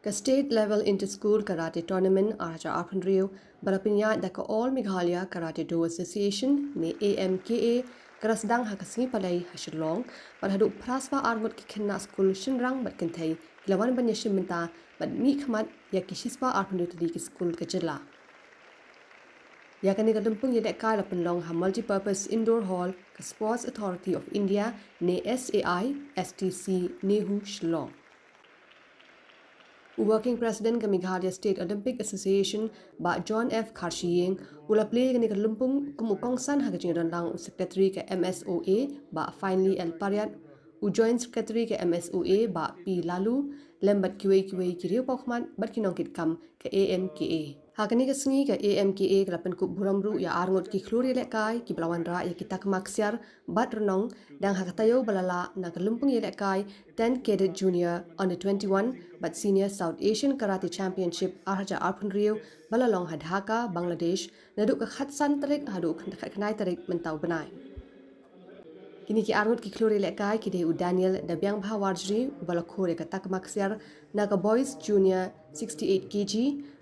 Ka state level inter-school karate tournament arja arpandrio balapinya da ka All Meghalaya Karate Do Association ni AMKA kara Sdang hakasngi palai hasilong bal haduh praspa arngut ki khynnah skul shinrang bat kentai kilawan ban Iashimbynta bat mi khmat ya ki shispa arpandrio tadi ki skul ke jela. Ya kani ka dumpung yedek kai la penlong ha multi-purpose indoor hall ka Sports Authority of India ni SAI STC Nehu Shillong. Working President ke Meghalaya State Olympic Association ba John F. Karshiyeng ula play ke lumpung kumukongsan ha kajing randang Secretary ke MSOA ba Finally El Pariat Joint Secretary ke MSOA ba P Lalu lembat kiwei kiriu pokman bat kinongkit kam ke AMKA. Hakani ke sengi ke AMKA ke lapan kup buramru ya arngot ki kluri lekai ki belawan ra ya kita kemaksiar bat renong dan hakatayo balala na ke lumpung lekai 10 Cadet Junior Under 21 but Senior South Asian Karate Championship arja arpandrio balalong Dhaka Bangladesh naduk ke khatsan tarik hadu khnai tarik mentau benai. Kini ki arngut ki kluri lekai ki de Daniel da biang bhawarjri balakhore ka takmaksiar na ka Boys Junior 68 kg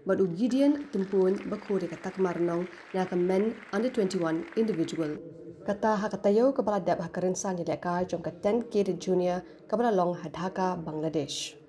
badu Gideon tumpun bakhore ka takmarnong na ka Men Under 21 individual. Kata hakatayo ka bala dab hakarinsan lekai jom ka 10 Cadet Junior ka balalong Dhaka Bangladesh.